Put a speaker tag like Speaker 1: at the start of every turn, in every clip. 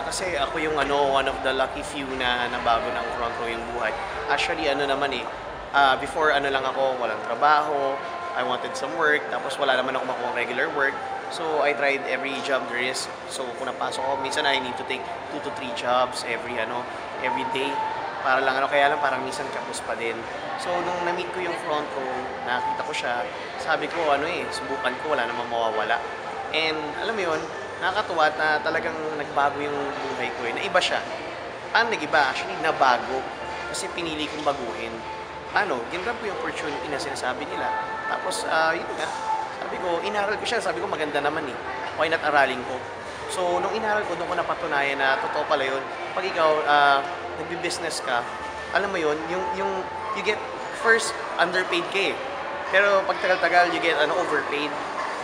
Speaker 1: Kasi ako yung one of the lucky few na nabago ng front row yung buhay. Actually naman before lang ako, walang trabaho, I wanted some work, tapos wala naman ako makuha regular work. So I tried every job there is. So kung napasok ako, minsan I need to take 2 to 3 jobs every day. Para lang kaya lang parang minsan kapos pa din. So nung na-meet ko yung front row, nakita ko siya, sabi ko subukan ko, wala namang mawawala. And alam mo yun, nakakatuwa na talagang nagbago yung buhay ko na iba siya. Paano nag-iba? Actually, nabago. Kasi pinili kong baguhin. Ginrab ko yung opportunity na sinasabi nila. Tapos, yun nga, sabi ko, inaral ko siya. Sabi ko, maganda naman eh. Why not aralin ko? So, nung inaral ko, doon ko napatunayan na totoo pala yun. Pag ikaw, nagbi-business ka, alam mo yun, you get first, underpaid ka eh. Pero pag tagal-tagal, you get overpaid.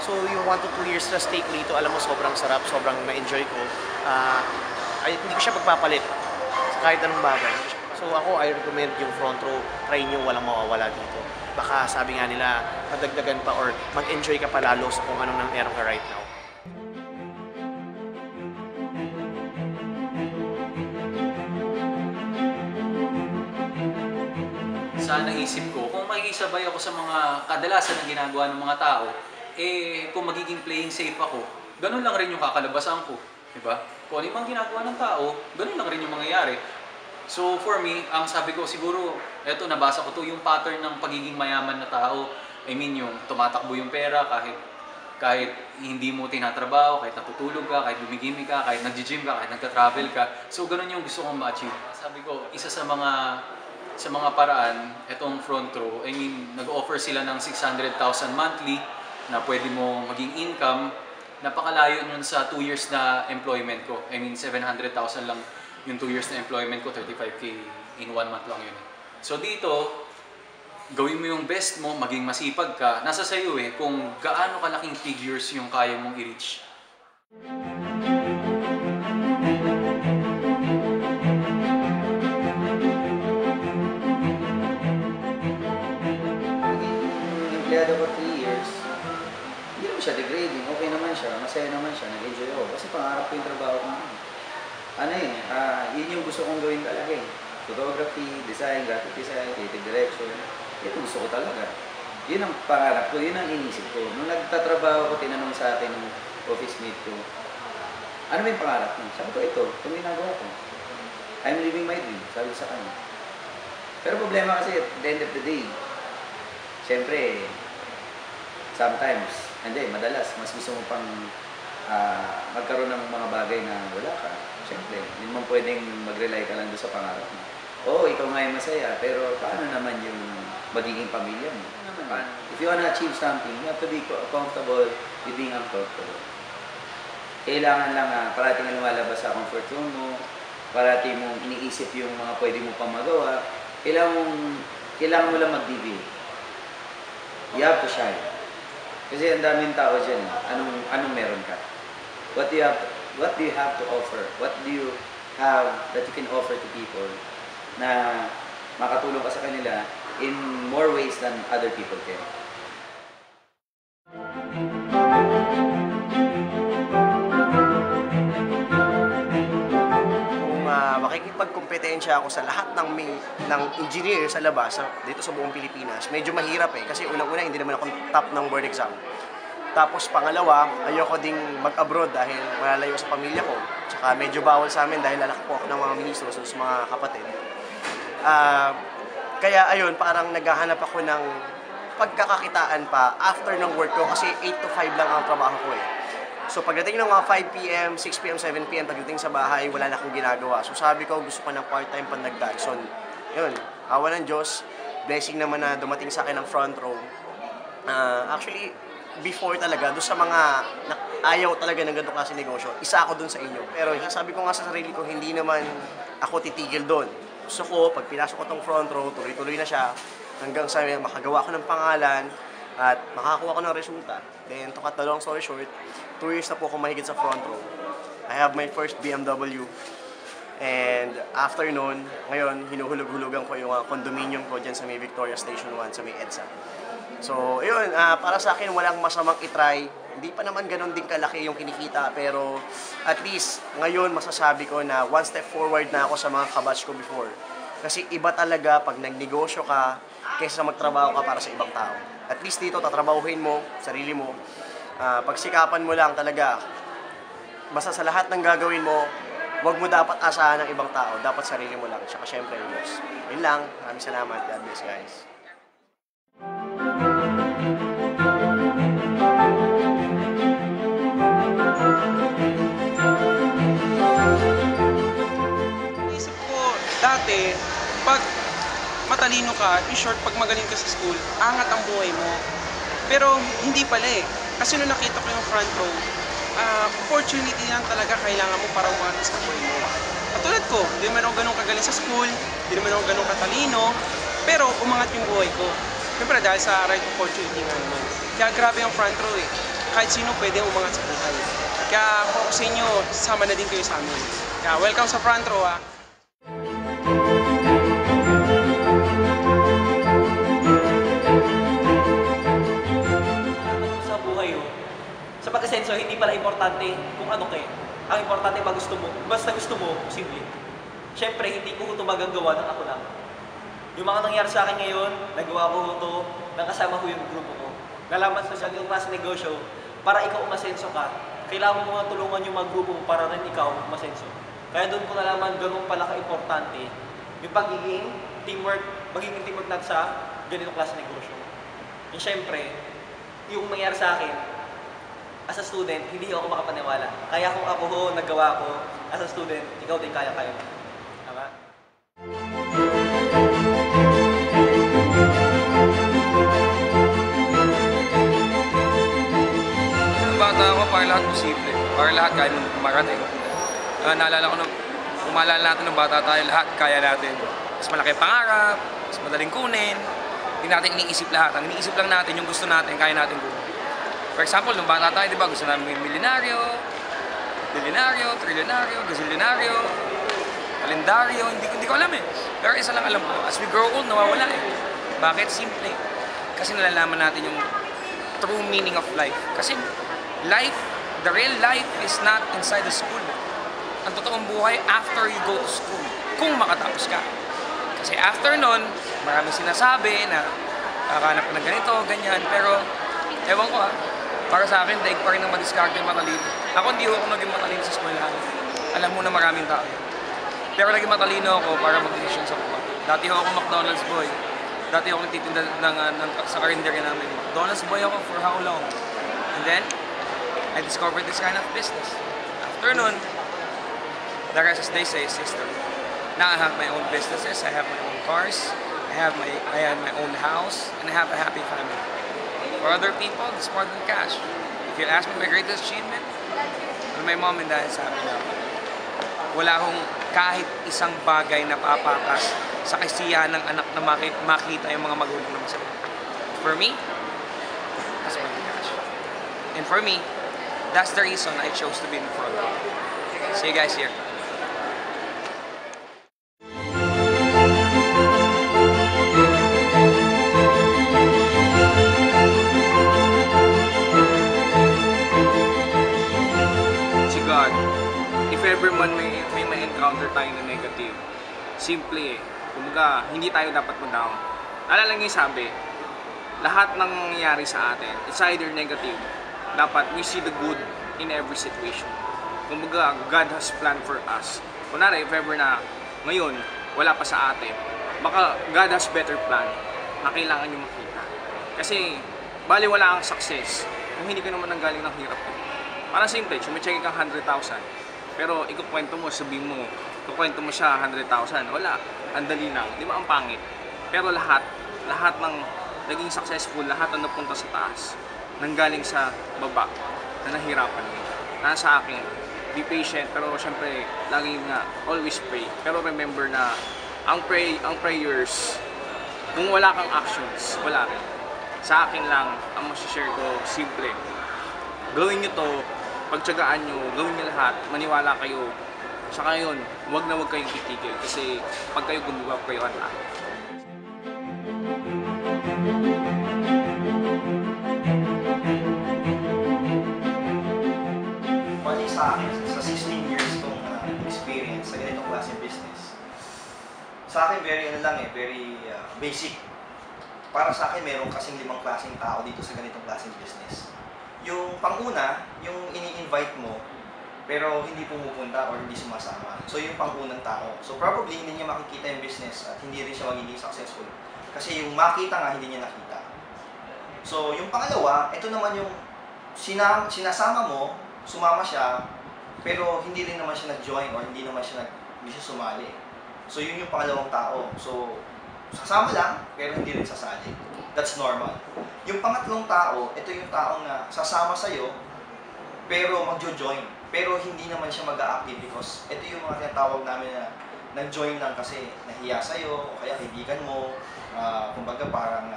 Speaker 1: So, yung 1 to 2 years na stay ko dito, alam mo, sobrang sarap, sobrang na-enjoy ko. Hindi ko siya pagpapalit sa kahit anong bagay. So, ako, I recommend yung front row, try nyo, walang mawawala dito. Baka sabi nga nila, madagdagan pa or mag-enjoy ka pa lalo sa kung anong meron ka right now.
Speaker 2: Sa naisip ko, kung makikisabay ako sa mga kadalasan na ginagawa ng mga tao, kung magiging playing safe ako, ganun lang rin yung kakalabasan ko. Diba? Kung ano yung mga ginagawa ng tao, ganun lang rin yung mangyayari. So for me, ang sabi ko siguro, eto nabasa ko to, yung pattern ng pagiging mayaman na tao. I mean yung tumatakbo yung pera kahit hindi mo tinatrabaho, kahit natutulog ka, kahit bumigimi ka, kahit nag-gym ka, kahit nagka-travel ka. So ganun yung gusto kong ma-achieve. Sabi ko, isa sa mga paraan, itong front row, I mean, nag-offer sila ng 600,000 monthly na pwede mo maging income. Napakalayo yun sa 2 years na employment ko. I mean, 700,000 lang yung 2 years na employment ko, 35K in 1 month lang yun. So dito, gawin mo yung best mo, maging masipag ka. Nasa sayo kung gaano kalaking figures yung kaya mong i-reach.
Speaker 3: Empleyado ko 3 years, hindi naman siya degrading, okay naman siya, masaya naman siya, nag-enjoy ako. Kasi pangarap ko yung trabaho ko ngayon. Yun yung gusto kong gawin talaga eh. Photography, design, graphic design, creative direction. Ito gusto ko talaga. Yun ang pangarap ko, yun ang inisip ko. Nung nagtatrabaho ko, tinanong sa akin ng office mate ko, ano ba yung pangarap mo? Sabi ko, itong ginagawa ko. I'm living my dream, sabi ko sa kanya. Pero problema kasi at the end of the day, siyempre, sometimes, madalas, mas gusto mo pang magkaroon ng mga bagay na wala ka. Siyempre, hindi mo pwedeng mag-rely ka lang doon sa pangarap mo. Oo, ikaw nga ay masaya, pero paano naman yung magiging pamilya mo? If you wanna achieve something, you have to be comfortable with being uncomfortable. Kailangan lang parating na lumalabas sa comfort zone mo, parating mong iniisip yung mga pwede mo pang magawa, kailangan mo lang mag-deviate. You have to shine. Kasi ang daming tao dyan, anong meron ka? What do you have to offer? What do you have that you can offer to people na makatulong ka sa kanila in more ways than other people can?
Speaker 1: Makikipagkompetensya ako sa lahat ng engineer sa labas dito sa buong Pilipinas, medyo mahirap kasi unang-una hindi naman ako top ng board exam. Tapos pangalawa, ayoko ding mag-abroad dahil malalayo sa pamilya ko. Tsaka medyo bawal sa amin dahil anak po ako ng mga ministro sa mga kapatid. Kaya ayun, parang naghahanap ako ng pagkakakitaan pa after ng work ko kasi 8 to 5 lang ang trabaho ko So pagdating ng mga 5 p.m., 6 p.m., 7 p.m., pagdating sa bahay, wala na akong ginagawa. So sabi ko, gusto ko ng part-time pandagdag. So yun, awa ng Diyos, blessing naman na dumating sa akin ng front row. Actually, before talaga, doon sa mga ayaw talaga ng ganitong klase negosyo, isa ako doon sa inyo. Pero sabi ko nga sa sarili ko, hindi naman ako titigil doon. Gusto ko, pag pinasok ko tong front row, tuloy-tuloy na siya, hanggang sa makagawa ko ng pangalan, at makakuha ko ng resulta. Then, to cut the long story short, 2 years na po ako mahigit sa front row. I have my first BMW. And after nun, ngayon, hinuhulog-hulugan ko yung condominium ko dyan sa may Victoria Station 1, sa may EDSA. So, yun, para sa akin, walang masamang itry
Speaker 4: Hindi pa naman ganun din kalaki yung kinikita, pero at least ngayon masasabi ko na one step forward na ako sa mga kabatch ko before. Kasi iba talaga pag nagnegosyo ka kaysa magtrabaho ka para sa ibang tao. At least dito tatrabahuhin mo, sarili mo. Pagsikapan mo lang talaga. Basta sa lahat ng gagawin mo, huwag mo dapat asahan ng ibang tao. Dapat sarili mo lang. Tsaka syempre yung boss. Yun lang. Maraming salamat. God bless, guys.
Speaker 5: Isip ko, dati, pag matalino ka, in short, pag magaling ka sa school, angat ang buhay mo. Pero hindi pala eh. Kasi nung nakita ko yung front row, opportunity lang talaga kailangan mo para umangat sa buhay mo. Katulad ko, hindi naman ako ganun kagaling sa school, hindi naman ako ganun katalino, pero umangat yung buhay ko. Siyempre dahil sa right opportunity nga naman. Kaya grabe ang front row eh. Kahit sino pwede umangat sa buhay. Kaya kung ako sa inyo, sama na din kayo sa amin. Kaya welcome sa front row ah.
Speaker 6: Sa buhay sa pag-asenso, hindi pala importante kung ano kayo. Ang importante ba gusto mo, basta gusto mo, posible. Siyempre, hindi ko ito magagawa ng ako lang. Yung mga nangyari sa akin ngayon, nagawa ko ito, nakasama ko yung grupo ko. Nalaman sa yung class negosyo, para ikaw umasenso ka, kailangan mo mga tulungan yung mga grupo mo para rin ikaw umasenso. Kaya doon ko nalaman ganun pala ka-importante yung magiging teamwork natin sa ganitong klase negosyo. And syempre, yung nangyari sa akin, as a student, hindi ako makapaniwala. Kaya kung ako nagawa ko, as a student, ikaw din kaya-kaya mo. Tama?
Speaker 7: Nung bata ako, para lahat posible. Para lahat kaya mong marating. Naalala ko nung umalala natin nung bata tayo, lahat kaya natin. Mas malaki pangarap, mas madaling kunin. Hindi natin iniisip lahat. Ang iniisip lang natin yung gusto natin, kaya natin kunin. For example, nung bata tayo, di ba, gusto namin milyonaryo, bilyonaryo, trilyonaryo, gazilyonaryo, kalendaryo, hindi ko alam eh. Pero isa lang alam ko, as we grow old, nawawala eh. Bakit? Simple. Kasi nalalaman natin yung true meaning of life. Kasi life, the real life is not inside the school. Ang totoong buhay after you go to school, kung makatapos ka. Kasi after nun, maraming sinasabi na kakahanap ka ng ganito, ganyan, pero ewan ko para sa akin, daig pa rin ng madiskarte yung matalino. Ako hindi ako naging matalino sa eskwelahan. Alam mo na maraming tao. Pero naging matalino ako para mag-decision sa buhay. Dati ako McDonald's boy. Dati ako nagtitinda sa karinderya namin. McDonald's boy ako for how long? And then, I discovered this kind of business. After nun, the rest as they say is history. Now I have my own businesses, I have my own cars, I have my own house, and I have a happy family. For other people, it's more than cash. If you ask me my greatest achievement, well, my mom and dad is happy now. Wala akong kahit isang bagay na papakas sa kasiyahan ng anak na makita yung mga magulang na masaya. For me, that's more than cash. And for me, that's the reason I chose to be in the front row. See you guys here.
Speaker 8: God, if ever man may encounter tayo na negative, simple eh. Kumbaga, hindi tayo dapat mag-down. Alala nga yung sabi, lahat ng nangyayari sa atin, it's either negative. Dapat we see the good in every situation. Kumbaga, God has planned for us. Kunwari, if ever na ngayon, wala pa sa atin, baka God has better plan na kailangan nyo makita. Kasi, bali wala ang success kung hindi ka naman nanggaling ng hirap. Parang simple, sumicheck kang 100,000. Pero ikukwento mo, sabihin mo, ikukwento mo siya 100,000. Wala, ang dali lang. Di ba ang pangit? Pero lahat ng naging successful, lahat ang napunta sa taas, nanggaling sa baba, na nahirapan mo. Nasa akin, be patient, pero syempre, lagi nga, always pray. Pero remember na, ang prayers, kung wala kang actions, wala rin. Sa akin lang, ang masashare ko, simple. Gawin nyo to, pagtsagaan nyo, gawin nyo lahat, maniwala kayo. Saka yun, huwag na huwag kayong titigil kasi pag kayo gumawa, kayo ang lahat.
Speaker 4: sa akin, sa 16 years kong experience sa ganitong klaseng business, sa akin very basic. Para sa akin, meron kasing 5 klaseng tao dito sa ganitong klaseng business. Yung panguna, yung ini-invite mo, pero hindi pumupunta or hindi sumasama. So, yung pangunang tao. So, probably hindi niya makikita yung business at hindi rin siya magiging successful. Kasi yung makita nga, hindi niya nakita. So, yung pangalawa, ito naman yung sinasama mo, sumama siya, pero hindi rin naman siya nag-join or hindi siya sumali. So, yun yung pangalawang tao. So, sasama lang, pero hindi rin sasali. That's normal. Yung pangatlong tao, ito yung taong na sasama sa'yo, pero magjo-join. Pero hindi naman siya mag-a-active because ito yung mga tinatawag namin na nag-join lang kasi nahiya sa'yo, o kaya kaibigan mo, kumbaga parang,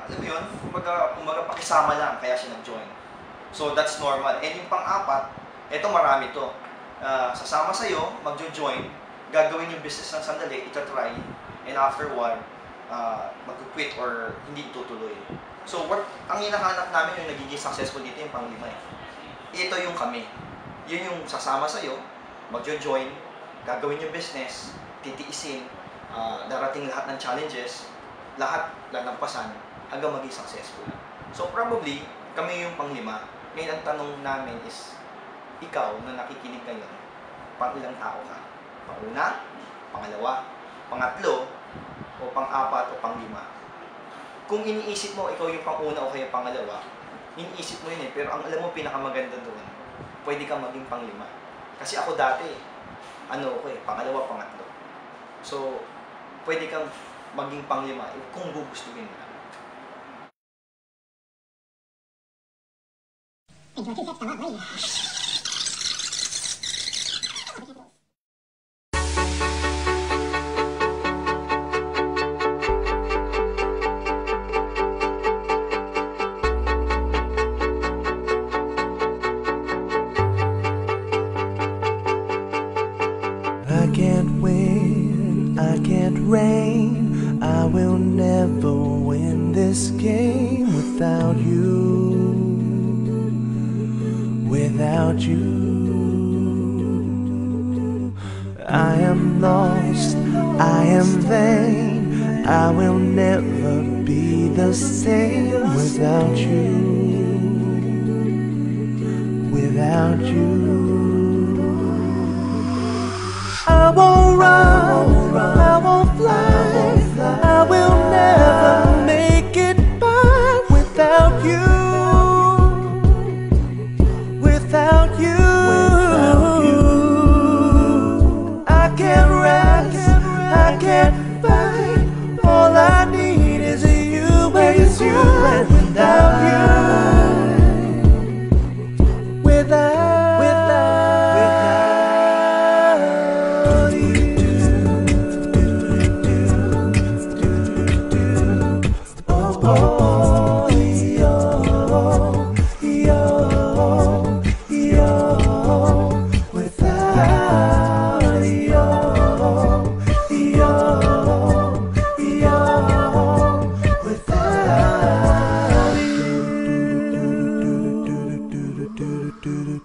Speaker 4: alam mo yun, kumbaga pakisama lang, kaya siya nag-join. So, that's normal. And yung pang-apat, ito marami to. Sasama sa'yo, magjo-join, gagawin yung business ng sandali, ita-try, and after one, mag-quit or hindi itutuloy. So, ang hinahanap namin yung nagiging successful dito yung pang-5 eh. Ito yung kami. Yun yung sasama sa'yo, magjo-join, gagawin yung business, titiisin, darating lahat ng challenges, lahat lalampasan hanggang maging successful. So, probably, kami yung pang-5. Ngayon, ang tanong namin is, ikaw na nakikinig ngayon, pang-ilang tao ka? Pang-una, pangalawa, pangatlo, o pang-4 o pang-5. Kung iniisip mo ikaw yung pang-una o kaya pangalawa, iniisip mo yun eh, pero ang alam mo pinakamaganda doon, pwede kang maging pang-5. Kasi ako dati, pangalawa, pangatlo. So, pwede kang maging pang-5 kung gugustuhin mo lang.
Speaker 9: I can't win, I can't reign, I will never win this game without you, without you. I am lost, I am vain, I will never be the same without you, without you. I won't run, I won't fly, I will never make it by without you, without you. I can't rest, I can't fight, all I need is you, and without you, without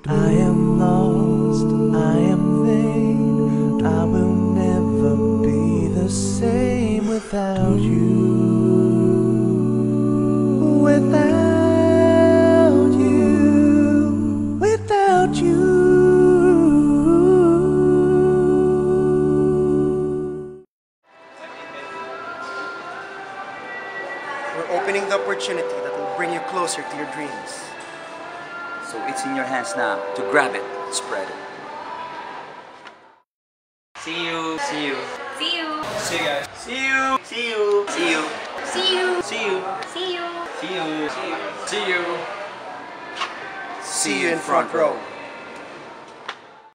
Speaker 9: I am lost, I am vain, I will never be the same without you, without you, without you.
Speaker 4: We're opening the opportunity that will bring you closer to your dreams.
Speaker 3: So it's in your hands now to grab it, spread it.
Speaker 2: See you. See you.
Speaker 10: See you.
Speaker 1: See you guys. See you. See you.
Speaker 3: See you.
Speaker 10: See you.
Speaker 2: See you.
Speaker 10: See you.
Speaker 2: See you. See you.
Speaker 4: See you in front row.